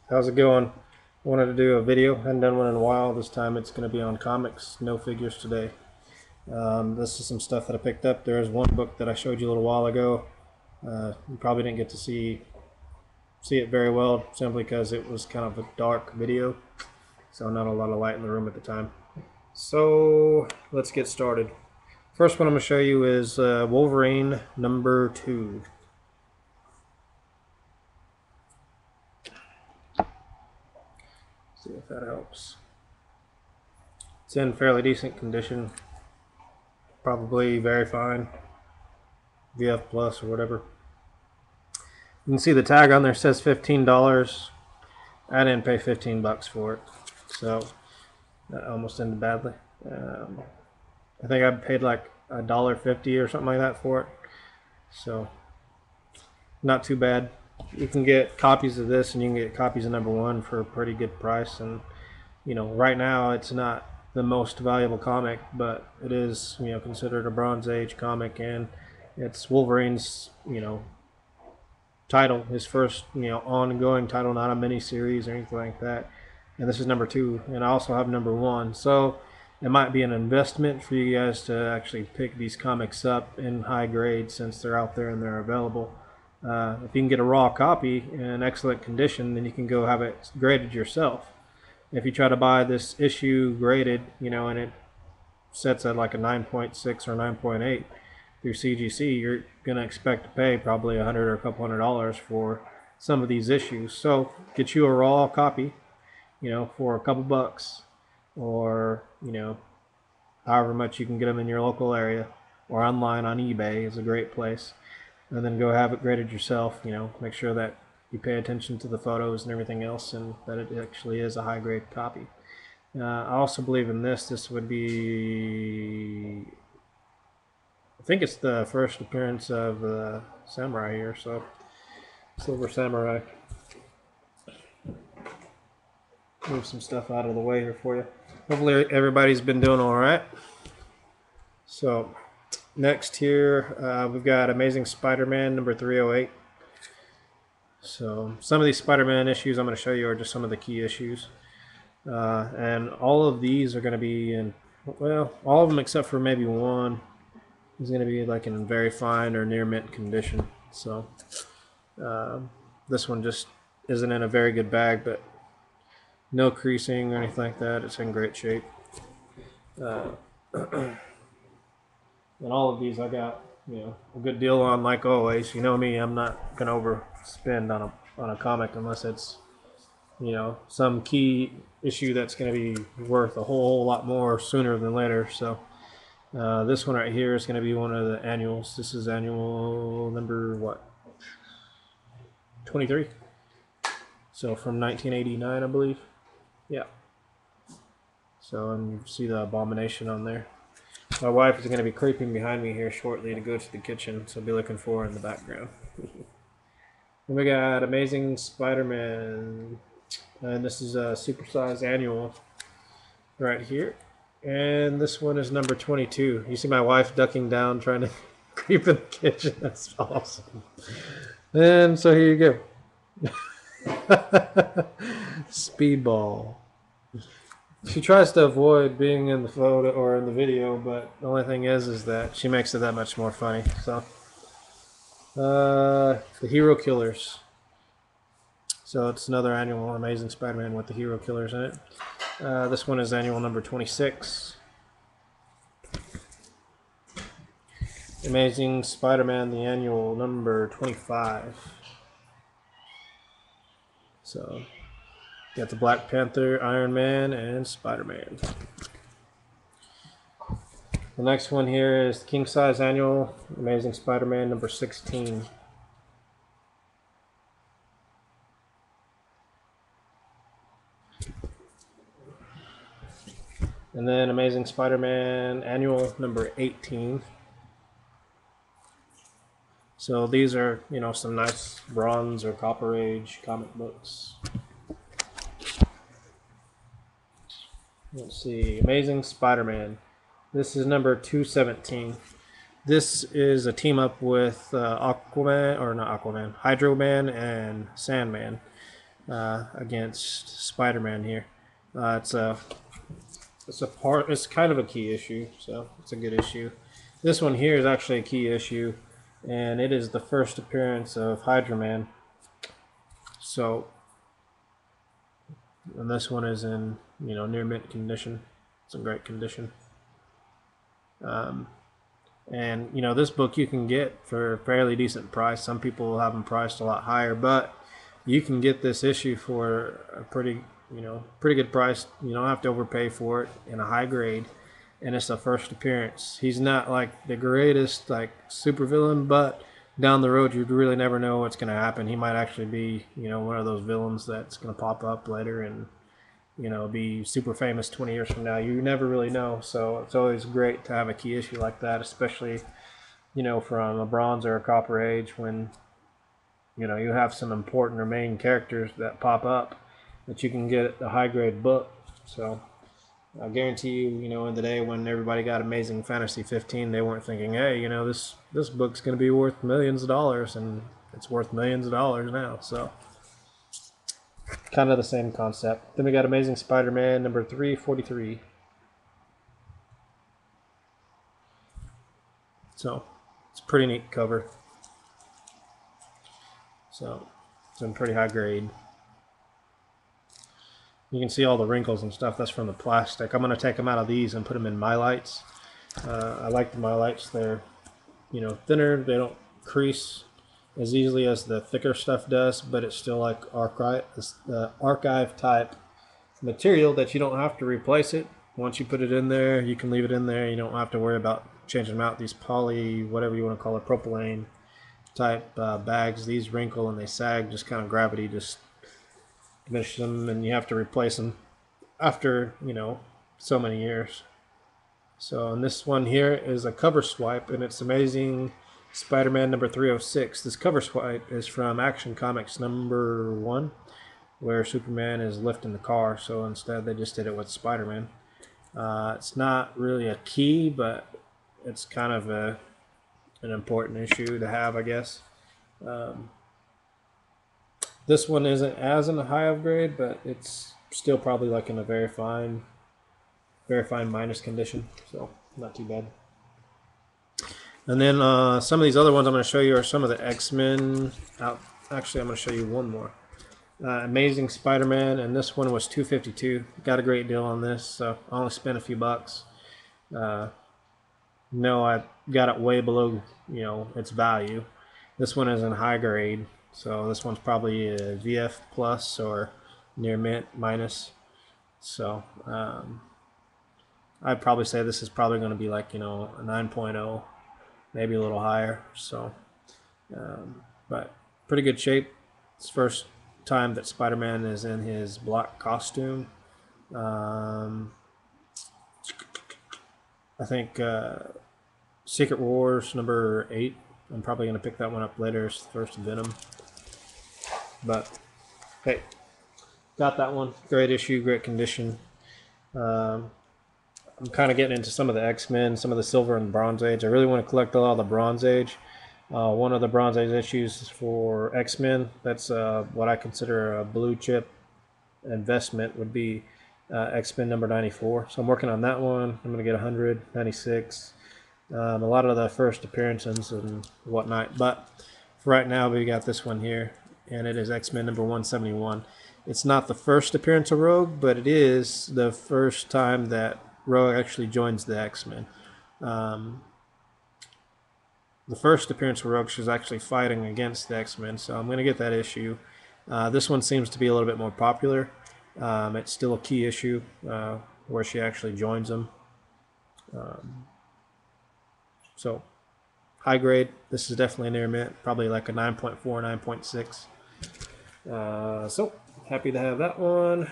How's it going? Wanted to do a video. Hadn't done one in a while. This time it's going to be on comics, no figures today. This is some stuff that I picked up. There's one book that I showed you a little while ago. You probably didn't get to see it very well, simply because it was kind of a dark video, so not a lot of light in the room at the time. So let's get started. First one I'm going to show you is Wolverine number 2. See if that helps. It's in fairly decent condition, probably very fine, VF plus or whatever. You can see the tag on there says $15. I didn't pay $15 for it, so that almost ended badly. I think I paid like $1.50 or something like that for it, so not too bad. You can get copies of this, and you can get copies of number 1 for a pretty good price. And you know, right now it's not the most valuable comic, but it is, you know, considered a Bronze Age comic, and it's Wolverine's, you know, title, his first, you know, ongoing title, not a mini series or anything like that. And this is number 2, and I also have number 1, so it might be an investment for you guys to actually pick these comics up in high grade, since they're out there and they're available. If you can get a raw copy in excellent condition, then you can go have it graded yourself. If you try to buy this issue graded, you know, and it sets at like a 9.6 or 9.8 through CGC, you're going to expect to pay probably $100 or a couple $100 for some of these issues. So get you a raw copy, you know, for a couple bucks, or, you know, however much you can get them in your local area, or online on eBay is a great place. And then go have it graded yourself. You know, make sure that you pay attention to the photos and everything else, and that it actually is a high grade copy. I also believe in this. This would be, I think it's the first appearance of Samurai here, so Silver Samurai. Move some stuff out of the way here for you. Hopefully everybody's been doing all right. So next here, we've got Amazing Spider-Man number 308. So some of these Spider-Man issues I'm going to show you are just some of the key issues. And all of these are going to be in, well, all of them except for maybe one is going to be like in very fine or near mint condition. So this one just isn't in a very good bag, but no creasing or anything like that. It's in great shape. And all of these I got, you know, a good deal on, like always. You know me, I'm not going to overspend on a comic unless it's, you know, some key issue that's going to be worth a whole lot more sooner than later. So this one right here is going to be one of the annuals. This is annual number, what, 23? So from 1989, I believe. Yeah. So, and you see the Abomination on there. My wife is going to be creeping behind me here shortly to go to the kitchen, so be looking for her in the background. And we got Amazing Spider-Man, and this is a supersized annual right here. And this one is number 22. You see my wife ducking down trying to creep in the kitchen. That's awesome. And so here you go. Speedball. She tries to avoid being in the photo or in the video, but the only thing is that she makes it that much more funny. So the Hero Killers. So it's another annual Amazing Spider-Man with the Hero Killers in it. This one is annual number 26. Amazing Spider-Man, the annual number 25. So got the Black Panther, Iron Man, and Spider-Man. The next one here is the King Size Annual Amazing Spider-Man number 16. And then Amazing Spider-Man Annual number 18. So these are, you know, some nice Bronze or Copper Age comic books. Let's see, Amazing Spider-Man. This is number 217. This is a team up with Aquaman, or not Aquaman, Hydro Man and Sandman. against Spider-Man here. It's kind of a key issue, so it's a good issue. This one here is actually a key issue, and it is the first appearance of Hydra Man. So, and this one is in near mint condition. It's in great condition. And this book you can get for a fairly decent price. Some people will have them priced a lot higher, but you can get this issue for a pretty good price. You don't have to overpay for it in a high grade, and it's the first appearance. He's not like the greatest supervillain, but down the road you really never know what's going to happen. He might actually be one of those villains that's going to pop up later and be super famous 20 years from now. You never really know. So it's always great to have a key issue like that, especially, from a Bronze or a Copper Age when, you have some important or main characters that pop up that you can get a high grade book. So I guarantee you, in the day when everybody got Amazing Fantasy 15, they weren't thinking, hey, this book's going to be worth millions of dollars, and it's worth millions of dollars now. So kind of the same concept. Then we got Amazing Spider-Man number 343. So it's a pretty neat cover. So it's in pretty high grade. You can see all the wrinkles and stuff. That's from the plastic. I'm going to take them out of these and put them in My Lights. I like the My Lights. They're thinner. They don't crease as easily as the thicker stuff does, but it's still like archive type material that you don't have to replace it. Once you put it in there, you can leave it in there. You don't have to worry about changing them out. These poly, whatever you want to call it, propylene type bags, these wrinkle and they sag. Just kind of gravity just diminishes them, and you have to replace them after so many years. So, and this one here is a cover swipe, and it's Amazing Spider-Man number 306. This cover swipe is from Action Comics number 1, where Superman is lifting the car. So instead, they just did it with Spider-Man. It's not really a key, but it's kind of an important issue to have, I guess. This one isn't as in a high of grade, but it's still probably like in a very fine minus condition, so not too bad. And then some of these other ones I'm going to show you are some of the X-Men. Actually, I'm going to show you one more. Amazing Spider-Man, and this one was $252. Got a great deal on this, so I only spent a few bucks. No, I got it way below its value. This one is in high grade, so this one's probably a VF plus or near mint minus. So I'd probably say this is probably going to be like a 9.0, maybe a little higher. So, but pretty good shape. It's the first time that Spider-Man is in his black costume. I think Secret Wars number 8. I'm probably going to pick that one up later. It's the first Venom. But hey, got that one. Great issue, great condition. I'm kind of getting into some of the X-Men, some of the Silver and Bronze Age. I really want to collect a lot of the Bronze Age. One of the Bronze Age issues for X-Men, that's what I consider a blue chip investment, would be X-Men number 94. So I'm working on that one. I'm going to get 100, 96. A lot of the first appearances and whatnot. But for right now, we got this one here, and it is X-Men number 171. It's not the first appearance of Rogue, but it is the first time that Rogue actually joins the X-Men. The first appearance of Rogue, she was actually fighting against the X-Men, so I'm going to get that issue. This one seems to be a little bit more popular. It's still a key issue where she actually joins them. So high grade. This is definitely near mint, probably like a 9.4, 9.6. So happy to have that one.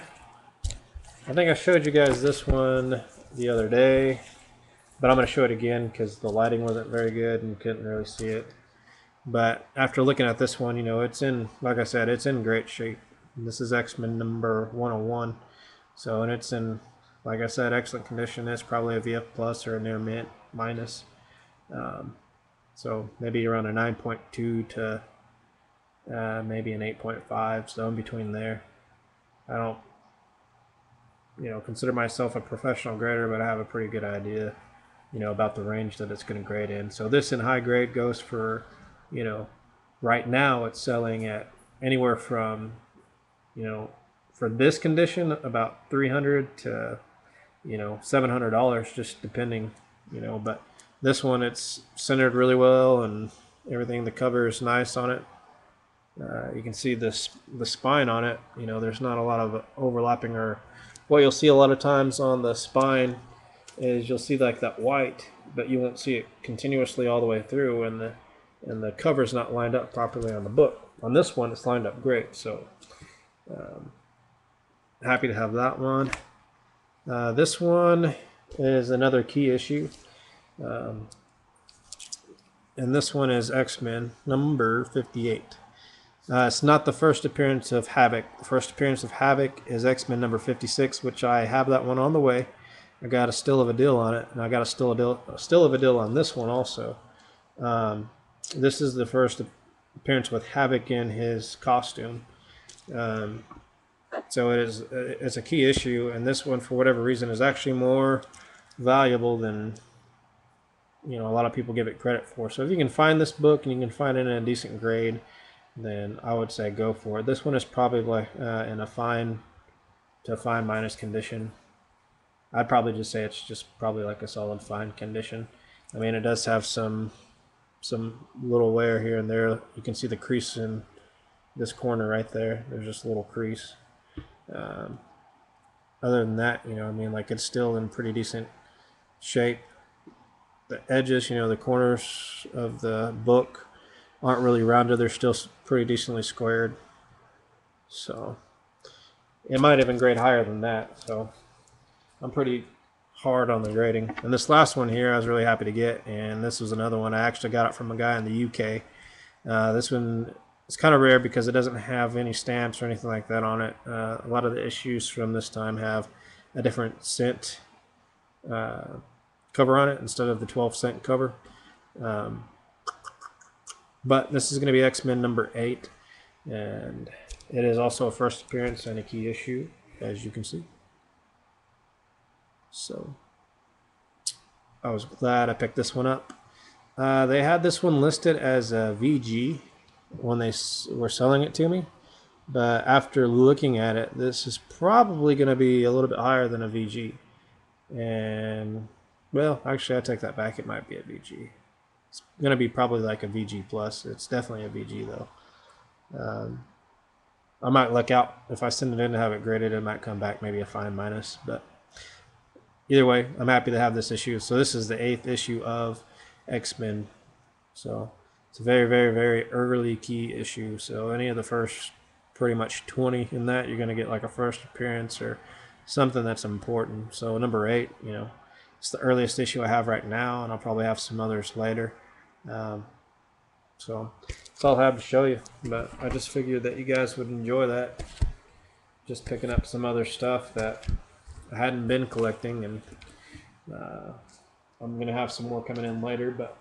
I think I showed you guys this one the other day, but I'm going to show it again because the lighting wasn't very good and couldn't really see it. But after looking at this one, it's in, like I said, it's in great shape. This is X-Men number 101. So, and it's in, like I said, excellent condition. It's probably a VF plus or a near mint minus. So maybe around a 9.2 to maybe an 8.5, so in between there. I don't, consider myself a professional grader, but I have a pretty good idea, about the range that it's going to grade in. So this in high grade goes for, right now it's selling at anywhere from, for this condition about $300 to, $700, just depending, but this one, it's centered really well and everything. The cover is nice on it. You can see the spine on it. There's not a lot of overlapping, or what you'll see a lot of times on the spine is you'll see like that white, but you won't see it continuously all the way through, and the cover's not lined up properly on the book. On this one, it's lined up great, so happy to have that one. This one is another key issue, and this one is X-Men number 58. It's not the first appearance of Havoc. The first appearance of Havoc is X-Men number 56, which I have that one on the way. I got a still of a deal on it, and I got a still of a deal on this one also. This is the first appearance with Havoc in his costume. So it's a key issue, and this one, for whatever reason, is actually more valuable than a lot of people give it credit for. So if you can find this book and you can find it in a decent grade, then I would say go for it. This one is probably in a fine to fine minus condition. I'd probably just say it's just probably like a solid fine condition. I mean, it does have some little wear here and there. You can see the crease in this corner right there. There's just a little crease. Other than that, I mean, like, it's still in pretty decent shape. The edges, the corners of the book aren't really rounded. They're still pretty decently squared. So it might even grade higher than that. So I'm pretty hard on the grading. And this last one here I was really happy to get, and this was another one. I actually got it from a guy in the UK. This one is kind of rare because it doesn't have any stamps or anything like that on it. A lot of the issues from this time have a different cent cover on it instead of the 12-cent cover. But this is going to be X-Men number 8, and it is also a first appearance and a key issue, as you can see. So I was glad I picked this one up. They had this one listed as a VG when they were selling it to me, but after looking at it, this is probably going to be a little bit higher than a VG. And, well, actually, I take that back. It might be a VG. It's going to be probably like a VG plus. It's definitely a VG, though. I might look out. If I send it in to have it graded, it might come back maybe a fine minus. But either way, I'm happy to have this issue. So this is the 8th issue of X-Men. So it's a very, very, very early key issue. So any of the first pretty much 20 in that, you're going to get like a first appearance or something that's important. So number 8, it's the earliest issue I have right now, and I'll probably have some others later. So that's all I have to show you. But I just figured that you guys would enjoy that. Just picking up some other stuff that I hadn't been collecting, and I'm going to have some more coming in later. But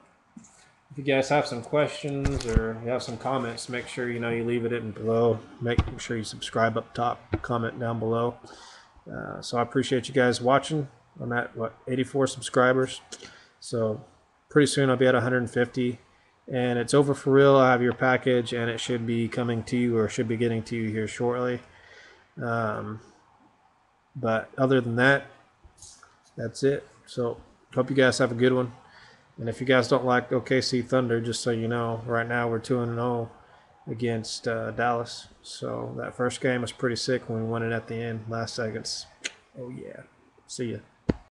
if you guys have some questions or you have some comments, make sure you leave it in below. Make sure you subscribe up top, comment down below. So I appreciate you guys watching. I'm at 84 subscribers, so pretty soon I'll be at 150, and it's over for real. I have your package, and it should be coming to you, or should be getting to you here shortly. But other than that, that's it. So hope you guys have a good one. And if you guys don't like OKC Thunder, just so you know, right now we're 2-0 against Dallas. So that first game was pretty sick when we won it at the end, last seconds. Oh yeah. See ya.